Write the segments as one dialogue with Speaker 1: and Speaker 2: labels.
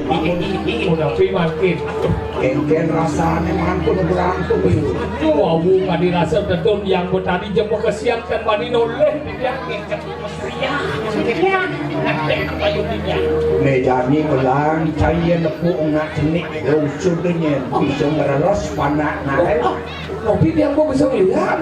Speaker 1: Udah makin
Speaker 2: Kengken rasanya mantun berantung itu.
Speaker 1: wawu kadi rasa betul yang tadi jemput kesiapkan mani noleh dia
Speaker 2: Nejani melang caya nepuk ngak cenik rusudnya bisa mereros panak naik.
Speaker 1: tapi dia mau bisa melihat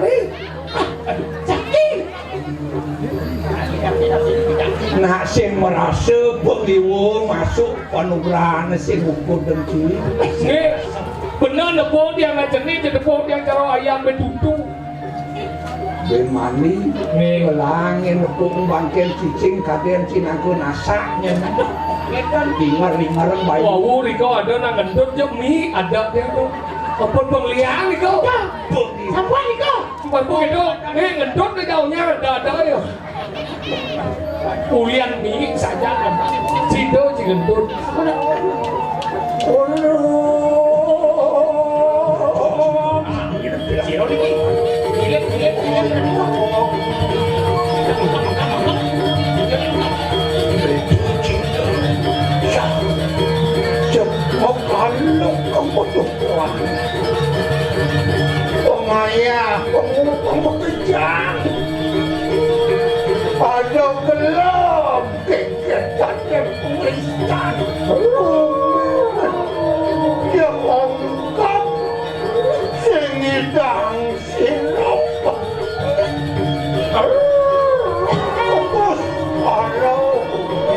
Speaker 2: Nak sing merasa pengiwung masuk panugrahan sing ukur dengki.
Speaker 1: nih benar nepuk dia macam ni jadi nepuk dia cara ayam berdudu
Speaker 2: Bemani melangin nepuk bangkel cicing kaden cinangku nasaknya. Kan dengar bayi.
Speaker 1: wawu Riko ada nang gendut je mi ada dia tu apa pengliang Riko
Speaker 3: Sampai Riko.
Speaker 1: cuma begitu gendut dia jauhnya ada ya ulian mi saja kan cido gendut
Speaker 2: Cepat kalau kamu tuan. Pengayah, kamu bekerja. Ada belum kegiatan dan pemeriksaan. Dia ongkap sengidang silap. Fokus kalau apa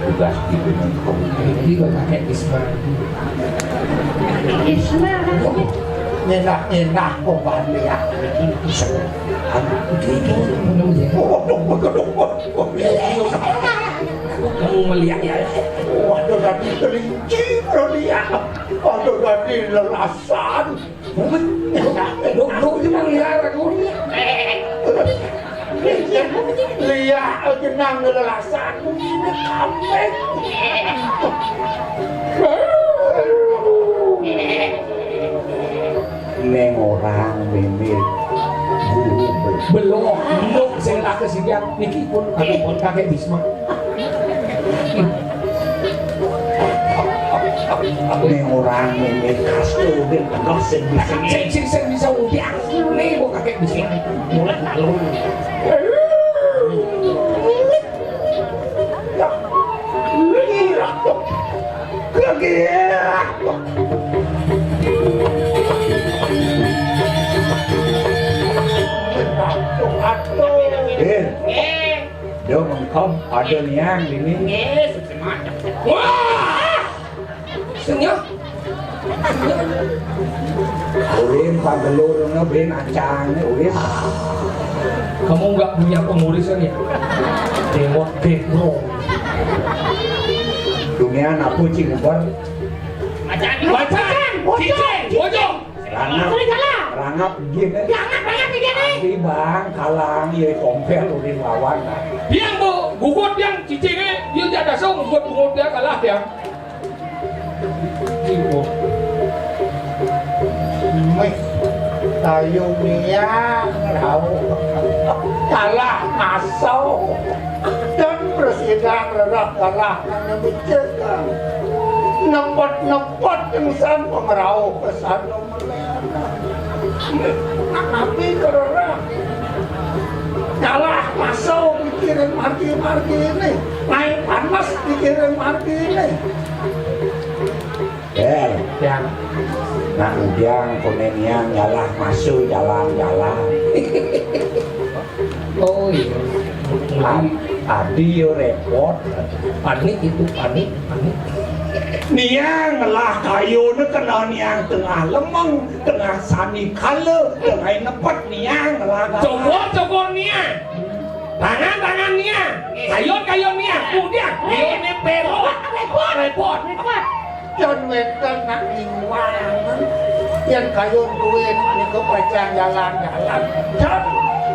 Speaker 2: tugas di gunung
Speaker 1: ini gue pakai Isma
Speaker 2: nyenak kok ya ini bisa
Speaker 1: kamu melihat ya
Speaker 2: waduh tadi kelinci dia waduh tadi lelasan
Speaker 1: duk cuma lihat aku
Speaker 2: lihat jenang lelasan ini kambing neng orang memil guru
Speaker 1: belum saya nak kesian niki pun kakek Bisma
Speaker 2: neng orang memil kasih benar
Speaker 1: saya bisa udah nih mau kakek Bisma mulai lalu
Speaker 2: Dong mengkom ada niang ini.
Speaker 1: wah senyum
Speaker 2: Urin pagelur ngebrin acang urin.
Speaker 1: kamu nggak punya pengurisan ya tengok kekro
Speaker 2: Dunia anak kucing ubar
Speaker 1: macan cicing bojong
Speaker 2: rangap gini. Di bang kalang ye kompel urin lawan.
Speaker 1: yang bu gugut yang cicingnya dia tidak song gugut dia kalah dia
Speaker 2: Mih tayu miang rau kalah masau dan bersidang rerak kalah karena dicegah nempot yang sama merau kesana tapi karena kalah masau dikirim margi ini naik panas dikirim margi ini yang nak ujang konenian ngalah masuk jalan-jalan
Speaker 1: Oh iya.
Speaker 2: Tadi yo repot.
Speaker 1: Panik itu panik.
Speaker 2: Niang lah kayu na kena niang tengah lemeng, tengah sani kala, tengah nepet niang lah.
Speaker 1: Cokor niang. Tangan niang. Kayon niang. Kemudian kayon perot. Repot.
Speaker 3: John Weton nak lingwang yang kayu duit ni kepacang jalan-jalan dan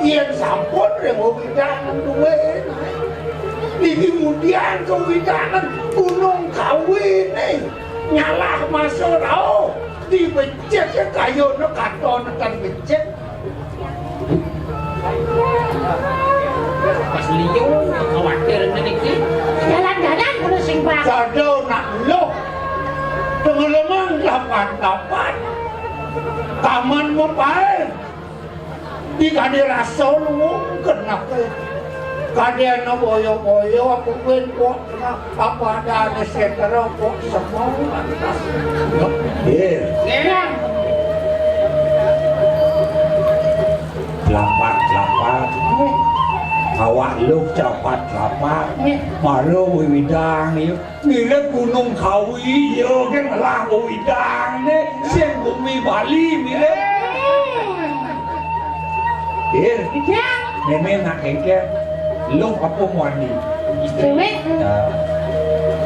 Speaker 3: yang sampun remobidan duit di kemudian kewidanan gunung kawin nyalah masuk rau dibecek ya kayu no katon akan becek
Speaker 1: Pas liyo khawatir nanti.
Speaker 4: Jalan-jalan kudu sing bang.
Speaker 3: sado nak loh pengelemang dapat taman membaik di kade rasa lu kenapa kade no boyo aku pun kok apa ada setara kok semua
Speaker 2: Yeah. Lapat. Awak lu cepat lapat. Baru widang yo. Mire gunung kawi yo kan lah widang ne. Siang bumi Bali mire. Nenek nak keke. Lu apa mandi?
Speaker 4: Istri.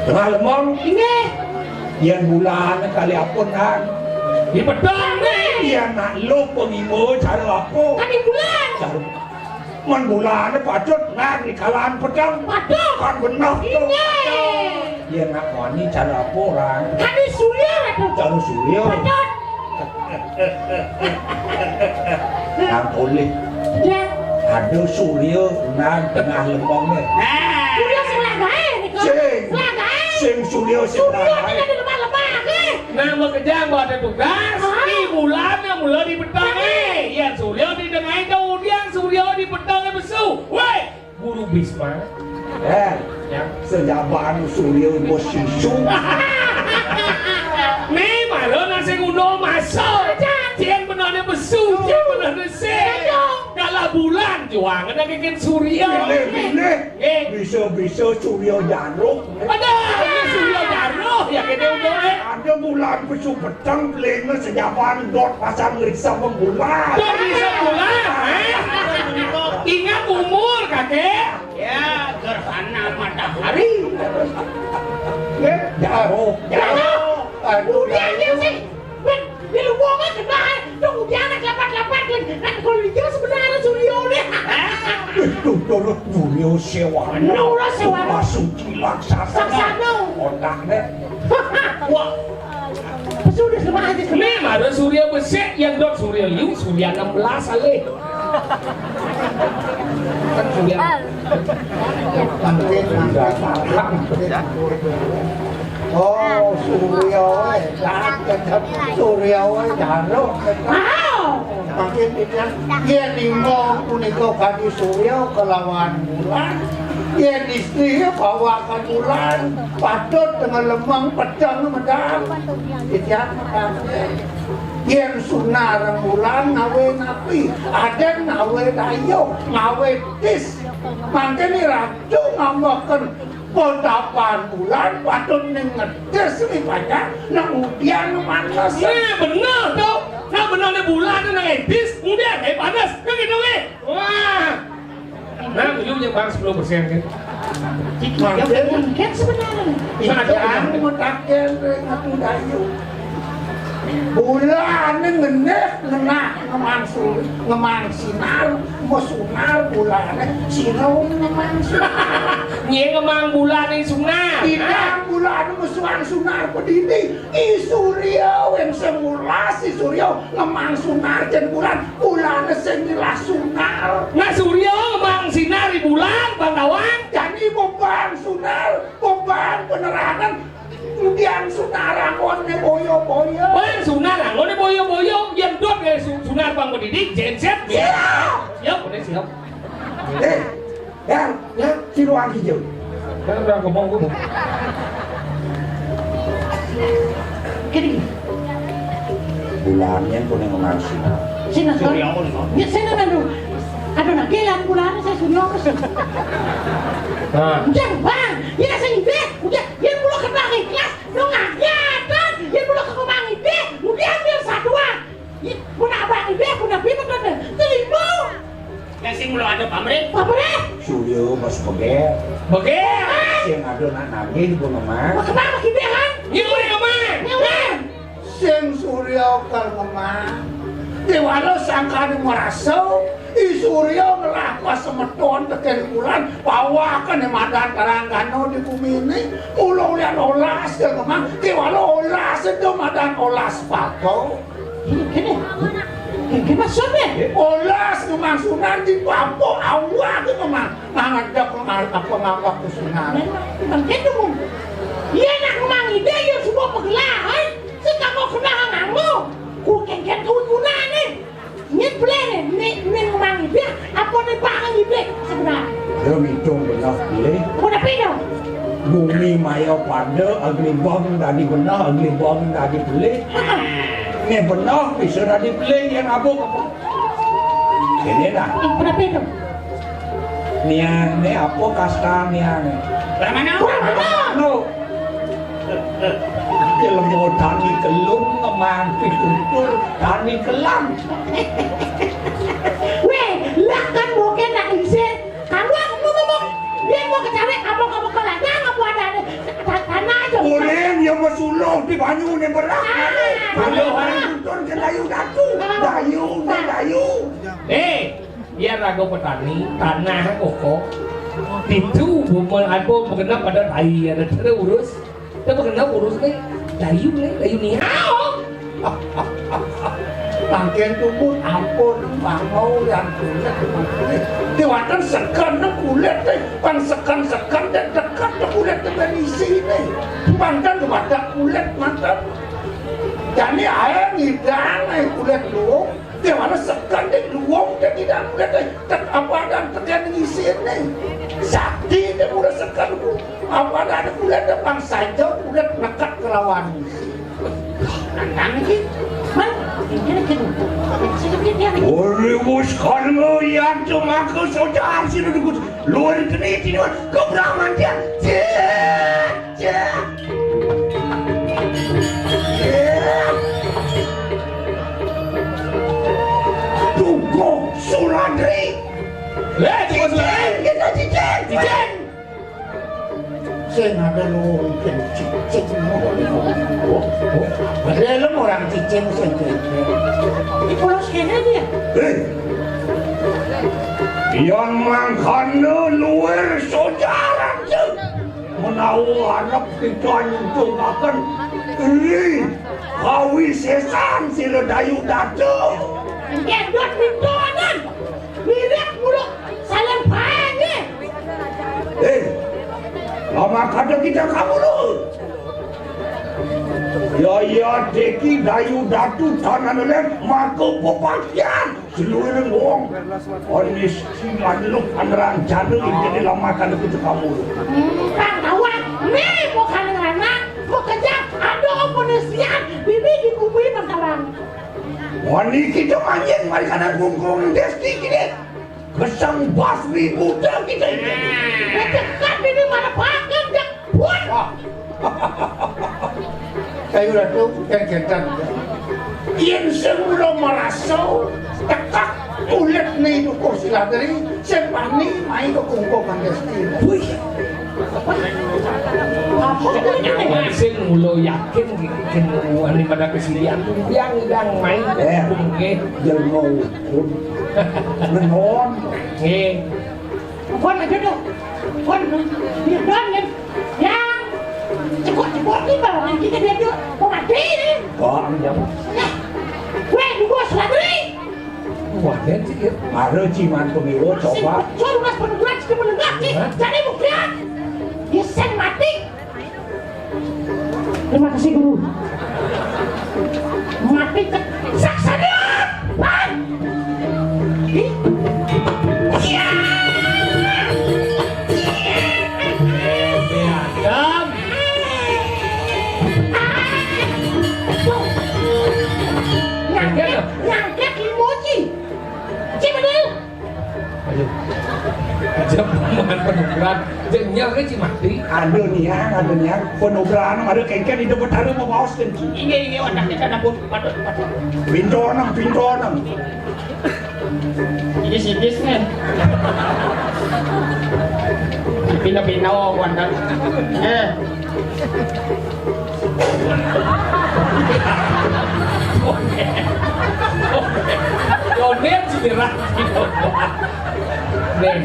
Speaker 2: Tengah lemong.
Speaker 4: Ini.
Speaker 2: Yang bulan kali apa nak?
Speaker 1: Di pedang nih.
Speaker 2: Yang nak lu pengimo cara apa?
Speaker 4: Tadi bulan.
Speaker 2: Cara man bulan patut nak di kalan pedang.
Speaker 4: Waduh.
Speaker 2: Kan benar tu.
Speaker 4: Ini.
Speaker 2: Yang nak mandi cara apa orang?
Speaker 4: Tadi surya itu.
Speaker 2: Cara surya.
Speaker 4: Waduh.
Speaker 2: Yang boleh
Speaker 4: Ya.
Speaker 2: ada surya nak tengah lemong ni.
Speaker 4: Surya sebelah gae ni kau.
Speaker 2: Sing.
Speaker 4: Sebelah gae.
Speaker 2: Sing surya
Speaker 4: Surya
Speaker 2: sebelah.
Speaker 4: tidak di lemah-lemah ke?
Speaker 1: Nama kejang ada tugas. Di bulannya mulai di pedang Ya Surya di tengah kemudian Surya di pedang besu. Woi, Guru Bisma.
Speaker 2: Yang sejaban surya bosisu.
Speaker 1: Nih malah nasi kuno masuk. Cian benarnya besu, cian benarnya se. Kalau bulan juangan ada kikin Surya.
Speaker 2: Bila bisa surya jaruk.
Speaker 1: Ada Surya Jaruh ya kita udah
Speaker 2: Ada bulan besu petang pelengnya sejaban dot pasang riksa membulan.
Speaker 1: Kok bisa bulan? Ingat umur kakek?
Speaker 3: ya gerhana matahari
Speaker 2: Jaruk.
Speaker 3: aduh
Speaker 4: Dia sih. Ben, di lubungan sebelah. Kemudian nak lapat-lapat lagi. Nak kalau sebenarnya surya ni.
Speaker 2: Itu turut surya sewa.
Speaker 4: Nura sewa.
Speaker 2: Masuki laksana.
Speaker 4: Laksana.
Speaker 2: Otaknya.
Speaker 1: Wah,
Speaker 4: Sudah sebelah aja.
Speaker 1: ini ada Surya besek yang dot Surya Liu, Surya 16 alih. Kan Surya.
Speaker 3: oh surya surya jaruk
Speaker 4: Wow.
Speaker 3: makin tidak dia lingkong punika kadi surya kelawan bulan dia istri bawa ke bulan patut dengan lemang pedang medang tidak yang sunar bulan ngawe napi ada ngawe dayo ngawe tis mangkene ratu ngambahkan podapan bulan patut ngedes ni banyak nang udian manas
Speaker 1: Ini benar tau. Nah benarnya bulan itu nang edis, kemudian kayak panas, kan gitu nih. Wah. Nah, ujungnya bang 10% kan.
Speaker 4: Kan sebenarnya.
Speaker 3: Jangan mutakin ngatu dayu bulan ngenek ngenak ngemang sinar mau sunar bulan sinau ngemang sinar
Speaker 1: Nye kemang bulan yang sunat.
Speaker 3: tidak bulan musuhan sunar pedini surya yang semula si surya ngemang sunar dan bulan semilah sunar
Speaker 1: Nah Surya kemang sinari bulan bang Dawang.
Speaker 3: jadi beban sunar beban penerangan kemudian sunar angonnya boyo-boyo
Speaker 1: Bang sunar lah, ini boyo-boyo yang dot kayak sunar bang pendidik, genset. Siap, udah siap.
Speaker 2: Ya, si ruang hijau.
Speaker 1: Kan udah ngomong gue.
Speaker 4: Gini.
Speaker 2: Bulannya pun yang mengasih.
Speaker 4: Sino to?
Speaker 1: Suryo ko no.
Speaker 4: Ya sino na do? Aduh nak gelan bulan saya Suryo ke sini.
Speaker 1: Ha.
Speaker 4: Jangan bang, ya saya ide, udah, ya mulu kena ikhlas, dong agatan, ya mulu ke kemang ide, udah ambil satuan. Ya punya abang ide, punya bini kan, terima.
Speaker 1: Yang sing mulo ada pamrih.
Speaker 4: Apa deh?
Speaker 2: Suryo mas kober.
Speaker 1: Bagi.
Speaker 2: Sing ado nak nagih di kono mah.
Speaker 4: Mau kemana ide kan?
Speaker 1: Ibu yang mana?
Speaker 4: Nyuren.
Speaker 3: Sing Suryo kalmemang Dewalo sangkane maraso I Suryo ngelakwa semeton teken bulan pawakan madan karanggano di bumi ini mula ulian olas kalmemang Dewalo olas itu madan olas pato
Speaker 4: Gini, gini maksudnya?
Speaker 3: olas kemangsunan di papo awak kalmemang nangadak apa ngapa kusunan
Speaker 4: Memang gitu mun. Iya nak kemang ide, ya semua pegelahan. Sekarang mau kena hangamu. Ku kengken guna nih. Nyet plene, nih kemang ide, apa nih pangang ide sebenarnya?
Speaker 2: Dia hitung benar pilih.
Speaker 4: Udah pindah.
Speaker 2: Bumi maya pada agli bang tadi benar, agli bang tadi pilih. Ini benar, bisa tadi pilih yang abu apa? Ini dah.
Speaker 4: Udah pindah.
Speaker 2: Ni apa kasta ni ang?
Speaker 1: Mana?
Speaker 2: No. Ilmu tani kelung ngemang pitutur tani kelam.
Speaker 4: Weh, lah kan mungkin nak isi. Kamu ngomong, dia mau kecari kamu ke ladang apa ada tanah aja.
Speaker 2: Orang yang bersulung di banyu ni berat. Kalau orang tuntun ke layu datu, dayu.
Speaker 1: Biar ragu petani tanah koko itu bukan apa mengenal pada tai ada cara urus. Kita mengenal urus nih layu nih.
Speaker 3: Tangkian tubuh ampun bangau yang kulit Dewatan sekan na kulit Pang sekan dan dekat na kulit na isi ni Pangkan wadah kulit mantap Jadi ayah ngidang ay kulit luong Dewata sekan dan luong dan tidak kulit tak apa dan tekan ngisi ni Sakti dan udah sekan apa ada kulit pang saja kulit nekat kelawan
Speaker 4: Nantang ni. Man, ini kan. Sedikit dia.
Speaker 2: Orang sekarang yang cuma kau saudara sih tu luar ini tidak keberangan dia. Tunggu Sulandri. Cincin.
Speaker 3: Saya ada lu cicing Dalam orang cicing sendiri
Speaker 4: Di pulau sekene dia.
Speaker 2: Yang makan luar saudara tu. Menawar anak kita untuk akan ini kawi sesan sila dayu datu.
Speaker 4: Gendot pintonan. Lihat mulu salam pange.
Speaker 2: Lama kata kita kamu lu. Ya deki dayu datu tanah lem maka pepakian seluruh wong. Onis silan lu panran jadu jadi lama kata kita kamu lu.
Speaker 4: Kang kawan, nih mau anak mau kerja ada penesian bibi di bumi bangkalan.
Speaker 2: Wani kita manjing mari kana gunggung desti kini. Kesang basmi buta kita ini.
Speaker 4: Dekat ini mana pakai dak buat.
Speaker 3: Kayu ratu kan kentan Yang semula merasa tekak kulit ni duko sila dari sepani main ke kungko kandesti.
Speaker 1: Sing mulo yakin ani pada kesilian yang main mungkin
Speaker 2: Jelmo menon.
Speaker 4: Buat aja dong. Buat dia kan yang cepat ni bang kita dia tu mau mati ni.
Speaker 2: Bang jam.
Speaker 4: Weh, lu bos lagi.
Speaker 1: wah dan sih
Speaker 2: Ada ciman pemilu coba.
Speaker 4: Soal mas penungguan sudah menenggak ni. Jadi bukan. Dia sen mati. Terima kasih guru. Mati ke saksana. Bang. Ya.
Speaker 1: Adam
Speaker 4: Nyangkek limoji
Speaker 1: penungguran jengnya kan si mati
Speaker 2: Ada nih ya, penobran ada kengken di depan hari mau bawa sten.
Speaker 4: Ini anak kita nabut patut.
Speaker 2: Pintonang.
Speaker 4: Ini si bisnis. Pina-pina wanda.
Speaker 1: Yonet sih dirah gitu. Nih,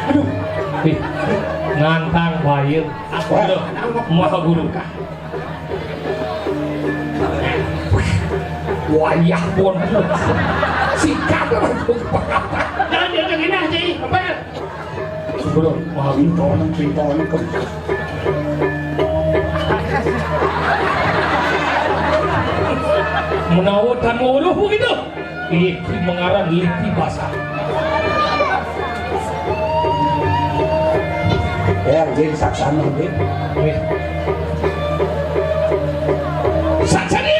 Speaker 4: Aduh.
Speaker 1: nih, ngantang bayar. Aduh, maha guru. Wayah pun, sikat lah tuh.
Speaker 4: Jangan enak sih. Apa?
Speaker 1: Guru, maha guru.
Speaker 2: Pintonang.
Speaker 1: Menawat dan mewuruh begitu. Iki mengarang liti basah.
Speaker 2: Ya, jadi saksana deh.
Speaker 1: Nih. Saksana.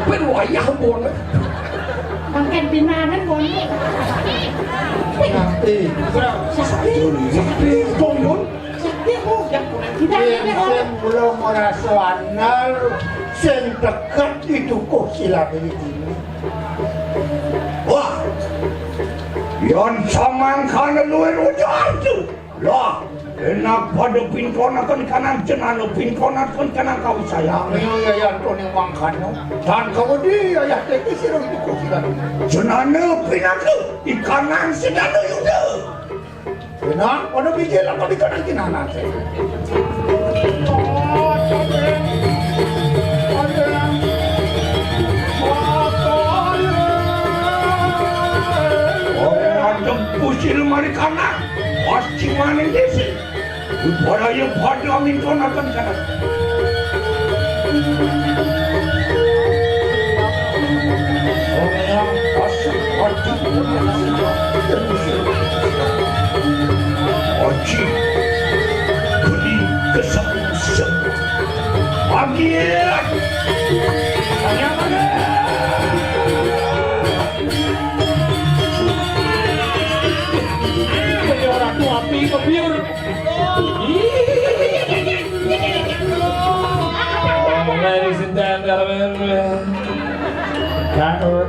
Speaker 1: Bên ngoài ya buồn đấy.
Speaker 4: Makan pinanan boleh.
Speaker 3: Nanti
Speaker 4: Sakti
Speaker 2: Tunggu.
Speaker 4: Tidak
Speaker 3: Sen belum merasa anal, sen dekat itu kok sila ini.
Speaker 2: Wah, yon samang kana luar ujar tu. Lah, enak pada pintuan akan kanan jenano pintuan akan kanan kau sayang.
Speaker 3: Ayo ya yang tu ni wangkan, dan kemudian ya teki sila itu kok sila.
Speaker 2: Jenano pinatu di kanan sedano yuda.
Speaker 3: Benar, pada bijak lah pada kanan kinana saya.
Speaker 2: Orang pusil mari kanan, pasti mana desi. Upaya yang pada pintuan akan kanan. Orang pasal pasti Oci, geni kesem-sem. Agiat, saya mana?
Speaker 1: Jadi orang tua api kebiur. Ladies and gentlemen, kau.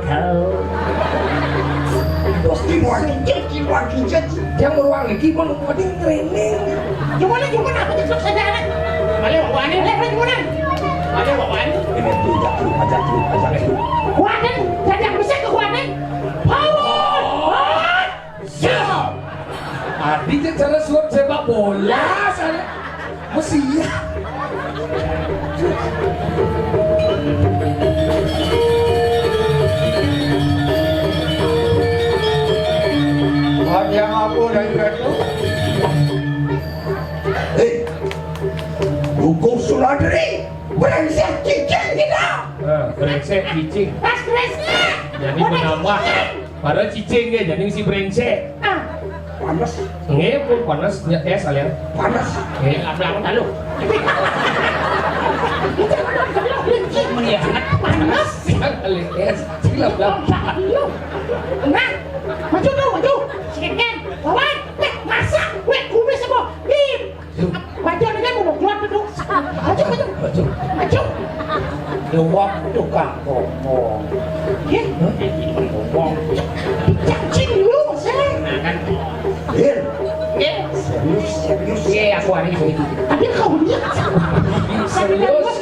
Speaker 2: Wakil jadi.
Speaker 1: Yang beruang lagi pun penting training.
Speaker 4: Gimana aku tidak sadar. Balik wawan ini, gimana? Balik wawan.
Speaker 2: Ini tu, ajak tu.
Speaker 4: Wawan, tidak bisa ke wawan. Power.
Speaker 1: Siap. Adi cara suap sepak bola sana. Mesti ya.
Speaker 3: Ada yang apa dari itu?
Speaker 2: Hukum suladri, brengsek cicing kita.
Speaker 1: Brengsek cicing.
Speaker 4: Pas keresnya.
Speaker 1: Jadi menambah. Padahal cicing ya, jadi si brengsek.
Speaker 2: Panas,
Speaker 1: Nge pun panas es kalian.
Speaker 2: panas.
Speaker 1: Nge.
Speaker 4: Belakang lalu. Melihat panas.
Speaker 1: Kali es. Sila belakang.
Speaker 4: Nah, maju. Sikan, wawan, masak, kumis semua. Bim. Wajah dengan mau keluar duduk. Maju.
Speaker 3: Jawab tukang ngomong.
Speaker 4: Ya.
Speaker 3: Ngomong.
Speaker 4: Cacing dulu, saya.
Speaker 2: Dir,
Speaker 4: Ya.
Speaker 2: serius.
Speaker 1: Ya aku hari ini.
Speaker 4: Tapi kau lihat.
Speaker 1: Serius.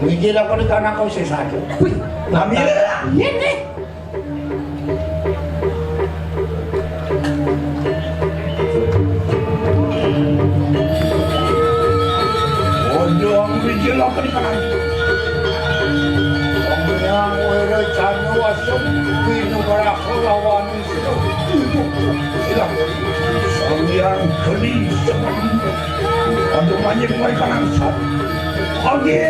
Speaker 3: Bijak lah pada kanan kau sesaja.
Speaker 1: Wih,
Speaker 2: Ambil lah.
Speaker 4: Iya nih.
Speaker 2: Odong bijak lah pada kanan.
Speaker 3: Yang wira canu asam binu beraku lawan itu. Silang.
Speaker 2: Sambiang geni sepan. Odong banyak mereka kanan satu. Oke.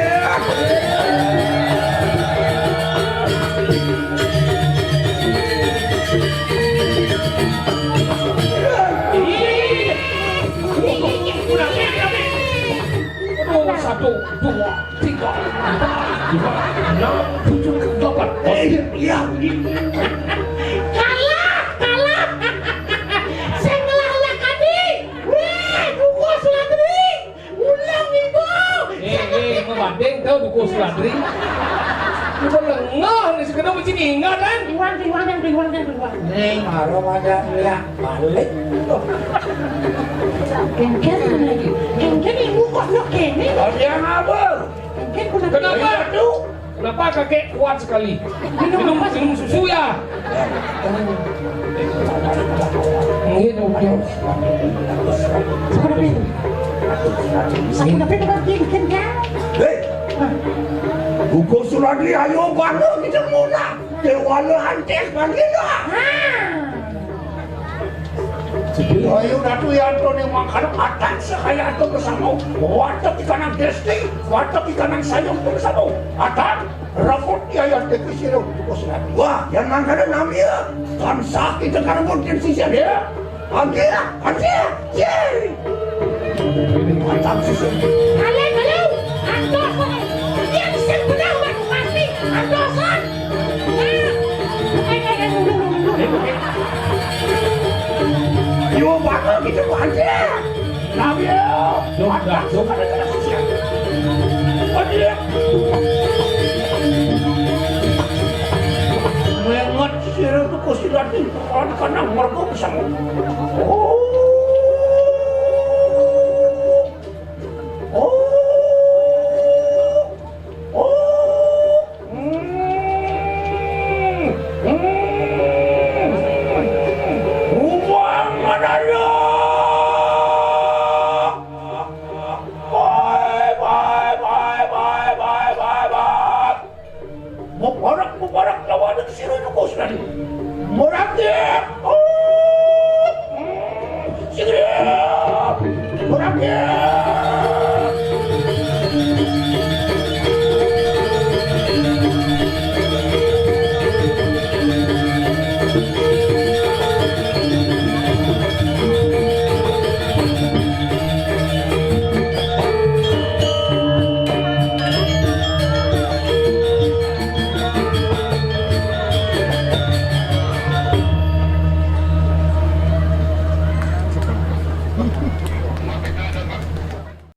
Speaker 1: Aduh, 1, 2, 3, 4, 5, 6, 7, 8.
Speaker 2: Iya.
Speaker 4: Kalah. Saya ngelak tadi. Weh, buku Suladri. Ulang ibu.
Speaker 1: Ngebanding tau duku Suladri. Itu lengah nih sekedar mesti ingat kan?
Speaker 4: Riwan.
Speaker 3: Ning arep ada ya balik.
Speaker 4: Kengken lagi. Kengken ibu kok lo kene?
Speaker 3: Kalian apa?
Speaker 4: Kengken kuna
Speaker 1: Kenapa? Kenapa kakek kuat sekali? Minum susu ya? Minum.
Speaker 4: Saya dapat kengken kan?
Speaker 2: Hei. Buku Suladri ayo balik kita mula. Dewala antek lagi dah.
Speaker 3: Ayo datu ya nih makan atas sekaya itu bersama. Watak ikan desti, watak ikan sayang bersama. Atas rapot ya yang dekisiru bos lagi.
Speaker 2: Wah, yang angkara namanya kan sakit karena mungkin sisa dia. Angkira. Yeay. Mantap sisa.
Speaker 4: Halo. Andosan. Dia bisa benar waktu pasti. Andosan.
Speaker 2: Yo bakal kita aja. Namanya.
Speaker 1: Dah.
Speaker 2: Aja.
Speaker 3: Mengat siru tuh kusilat itu karena mereka bersama. Oh.